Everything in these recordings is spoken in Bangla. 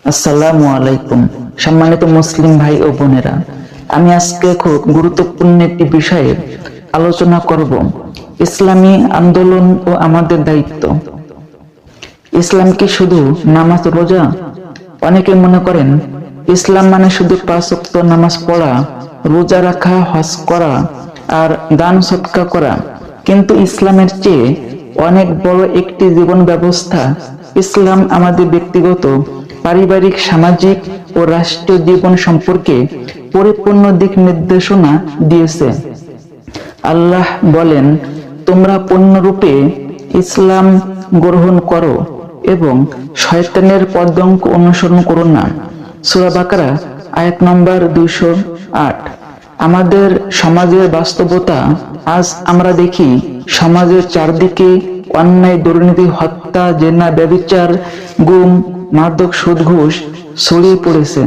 আসসালামু আলাইকুম। সম্মানিত মুসলিম ভাই ও বোনেরা, আমি আজকে খুব গুরুত্বপূর্ণ একটি বিষয়ে আলোচনা করব, ইসলামী আন্দোলন ও আমাদের দায়িত্ব। ইসলাম কি শুধু নামাজ রোজা? অনেকে মনে করেন ইসলাম মানে শুধু 5 ওয়াক্ত নামাজ পড়া, রোজা রাখা, হজ করা আর দান সদকা করা। কিন্তু ইসলামের চেয়ে অনেক বড় একটি জীবন ব্যবস্থা। ইসলাম আমাদের ব্যক্তিগত, পারিবারিক, সামাজিক ও রাষ্ট্রীয় জীবন সম্পর্কে পরিপূর্ণ দিক নির্দেশনা দিয়েছে। আল্লাহ বলেন, তোমরা পূর্ণরূপে ইসলাম গ্রহণ করো এবং শয়তানের পদাঙ্ক অনুসরণ করো না। সূরা বাকারা আয়াত নম্বর 208। আমাদের সমাজের বাস্তবতা আজ আমরা দেখি, সমাজের চারদিকে অন্যায়, দুর্নীতি, হত্যা, জেনা, ব্যভিচার, গুম, মাদক, সুদ, ঘুষ ছড়িয়ে পড়েছে।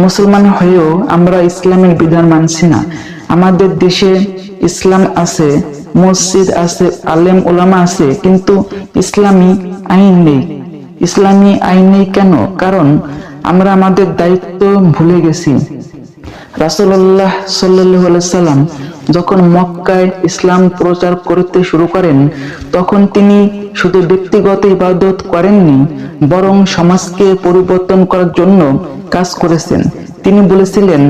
মুসলমান হয়েও আমরা ইসলামের বিধান মানছি না। আমাদের দেশে ইসলাম আছে, মসজিদ আছে, আলেম ওলামা আছে, কিন্তু ইসলামী আইন নেই। ইসলামী আইন নেই কেন? কারণ আমরা আমাদের দায়িত্ব ভুলে গেছি। রাসূলুল্লাহ সাল্লাল্লাহু আলাইহি সাল্লাম যখন মক্কায় ইসলাম প্রচার করতে শুরু করেন, তখন তিনি শুধু ব্যক্তিগত ইবাদত করেননি, বরং সমাজকে পরিবর্তন করার জন্য কাজ করেছেন। তিনি বলেছিলেন,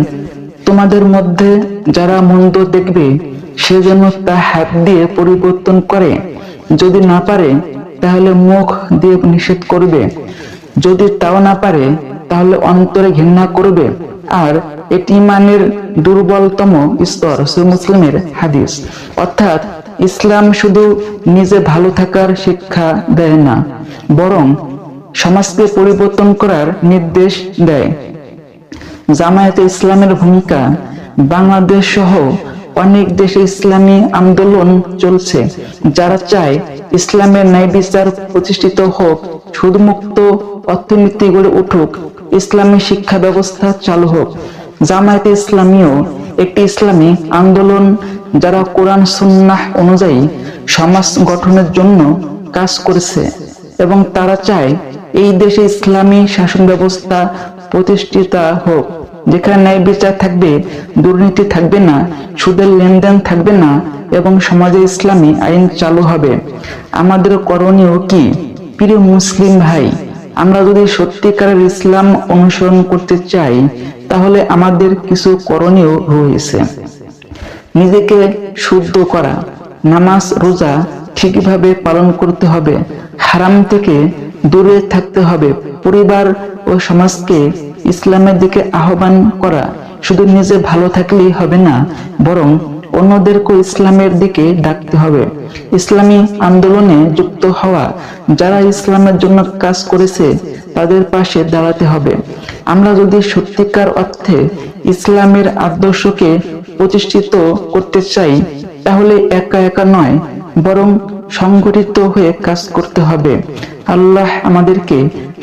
তোমাদের মধ্যে যারা মন্দ দেখবে সে যেন তা হাত দিয়ে পরিবর্তন করে, যদি না পারে তাহলে মুখ দিয়ে নিষেধ করবে, যদি তাও না পারে তাহলে অন্তরে ঘৃণা করবে। আর এটি ঈমানের দুর্বলতম স্তর। সহিহ মুসলিমের হাদিস। অর্থাৎ ইসলাম শুধু নিজে ভালো থাকার শিক্ষা দেয় না, বরং সমাজকে পরিবর্তন করার নির্দেশ দেয়। জামায়াতে ইসলামের ভূমিকা। বাংলাদেশ সহ অনেক দেশে ইসলামী আন্দোলন চলছে, যারা চায় ইসলামের ন্যায় বিচার প্রতিষ্ঠিত হোক, সুদমুক্ত অর্থনীতি গড়ে উঠুক, ইসলামী শিক্ষা ব্যবস্থা চালু হোক। জামায়াতে ইসলামীও একটি ইসলামী আন্দোলন, যারা কোরআন সুন্নাহ অনুযায়ী সমাজ গঠনের জন্য কাজ করেছে এবং তারা চায় এই দেশে ইসলামী শাসন ব্যবস্থা প্রতিষ্ঠিত হোক, যেখানে ন্যায় বিচার থাকবে, দুর্নীতি থাকবে না, সুদের লেনদেন থাকবে না এবং সমাজে ইসলামী আইন চালু হবে। আমাদের করণীয় কি? প্রিয় মুসলিম ভাই, আমরা যদি সত্যিকারের ইসলাম অনুসরণ করতে চাই, তাহলে আমাদের কিছু করণীয় রয়েছে। নিজেকে শুদ্ধ করা, নামাজ রোজা ঠিকভাবে পালন করতে হবে, হারাম থেকে দূরে থাকতে হবে, পরিবার ও সমাজকে ইসলামের দিকে আহ্বান করা। শুধু নিজে ভালো থাকলেই হবে না, বরং অন্যদেরকে ইসলামের দিকে ডাকতে হবে। ইসলামী আন্দোলনে যুক্ত হওয়া, যারা ইসলামের জন্য কাজ করেছে তাদের পাশে দাঁড়াতে হবে। আমরা যদি সত্যিকার অর্থে ইসলামের আদর্শকে প্রতিষ্ঠিত করতে চাই, তাহলে একা একা নয়, বরং সংগঠিত হয়ে কাজ করতে হবে। আল্লাহ আমাদেরকে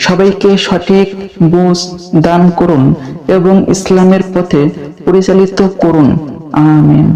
সবাইকে সঠিক বুঝ দান করুন এবং ইসলামের পথে পরিচালিত করুন। আমিন।